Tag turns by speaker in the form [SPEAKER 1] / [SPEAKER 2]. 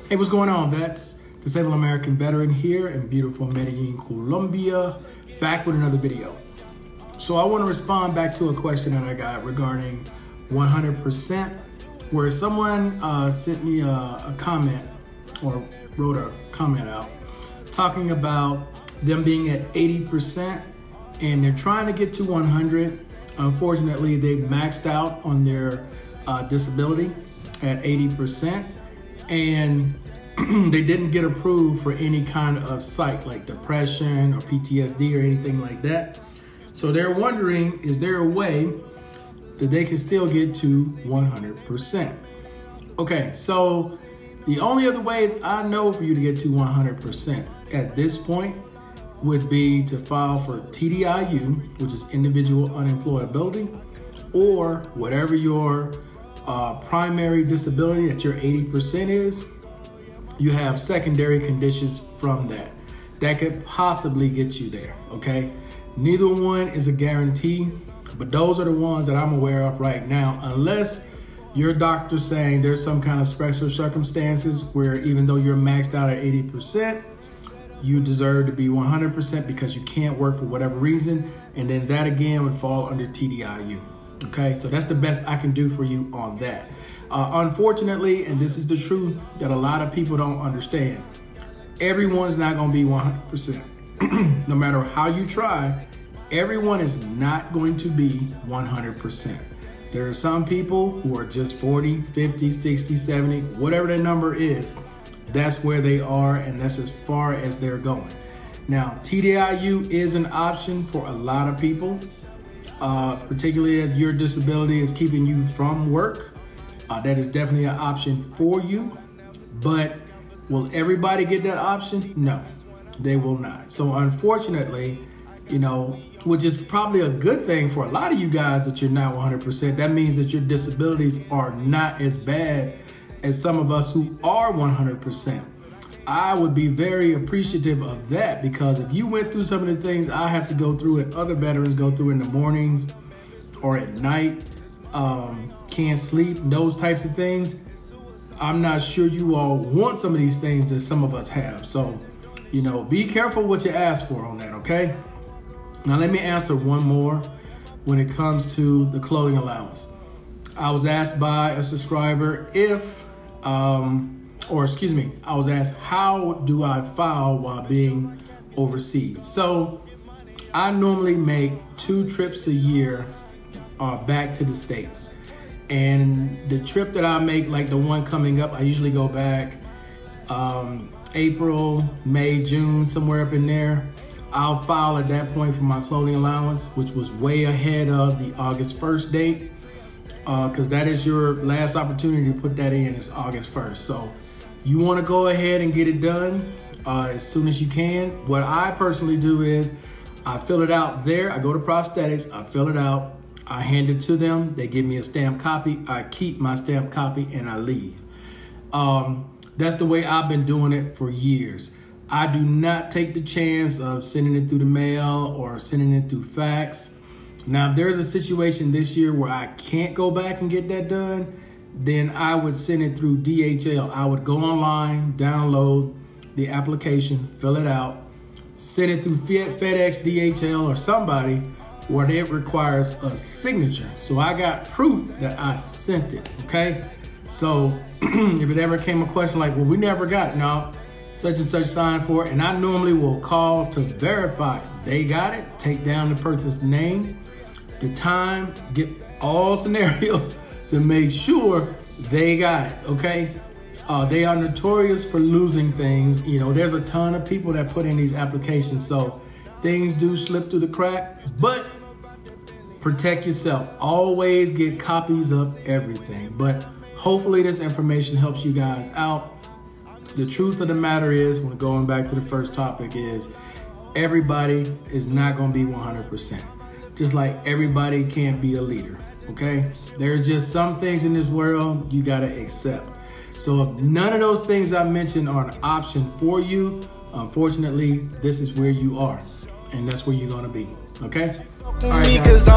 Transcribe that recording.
[SPEAKER 1] Hey, what's going on, vets? Disabled American veteran here in beautiful Medellin, Colombia, back with another video. So I want to respond back to a question that I got regarding 100%, where someone sent me a comment or wrote a comment out talking about them being at 80% and they're trying to get to 100. Unfortunately, they've maxed out on their disability at 80%. And they didn't get approved for any kind of psych like depression or PTSD or anything like that. So they're wondering, is there a way that they can still get to 100%? Okay, so the only other ways I know for you to get to 100% at this point would be to file for TDIU, which is individual unemployability, or whatever your primary disability that your 80% is. You have secondary conditions from that could possibly get you there, okay? Neither one is a guarantee, but those are the ones that I'm aware of right now, unless your doctor's saying there's some kind of special circumstances where even though you're maxed out at 80%, you deserve to be 100% because you can't work for whatever reason, and then that again would fall under TDIU. Okay, so that's the best I can do for you on that. Unfortunately, and this is the truth that a lot of people don't understand, everyone's not going to be 100%. No matter how you try, everyone is not going to be 100%. There are some people who are just 40, 50, 60, 70, whatever their number is, that's where they are, and that's as far as they're going. Now, TDIU is an option for a lot of people. Particularly if your disability is keeping you from work, that is definitely an option for you. But will everybody get that option? No, they will not. So unfortunately, you know, which is probably a good thing for a lot of you guys that you're not 100%. That means that your disabilities are not as bad as some of us who are 100%. I would be very appreciative of that, because if you went through some of the things I have to go through and other veterans go through in the mornings or at night, can't sleep, those types of things, I'm not sure you all want some of these things that some of us have. So, you know, be careful what you ask for on that, okay? Now let me answer one more when it comes to the clothing allowance. I was asked by a subscriber if, I was asked, how do I file while being overseas? So I normally make 2 trips a year back to the States. And the trip that I make, like the one coming up, I usually go back April, May, June, somewhere up in there. I'll file at that point for my clothing allowance, which was way ahead of the August 1st date, because that is your last opportunity to put that in, is August 1st. So you want to go ahead and get it done as soon as you can. What I personally do is I fill it out there. I go to prosthetics, I fill it out, I hand it to them. They give me a stamped copy. I keep my stamped copy and I leave. That's the way I've been doing it for years. I do not take the chance of sending it through the mail or sending it through fax. Now, if there's a situation this year where I can't go back and get that done, then I would send it through DHL. I would go online, download the application, fill it out, send it through FedEx, DHL, or somebody where it requires a signature. So I got proof that I sent it, okay? So if it ever came a question like, well, we never got it. No, such and such signed for it. And I normally will call to verify they got it, take down the person's name, the time, get all scenarios to make sure they got it, okay? They are notorious for losing things. You know, there's a ton of people that put in these applications, so things do slip through the crack, but protect yourself. Always get copies of everything. But hopefully this information helps you guys out. The truth of the matter is, when going back to the first topic, is everybody is not gonna be 100%. Just like everybody can't be a leader. Okay, there's just some things in this world you gotta accept. So if none of those things I mentioned are an option for you, unfortunately, this is where you are, and that's where you're gonna be. Okay. All right, guys.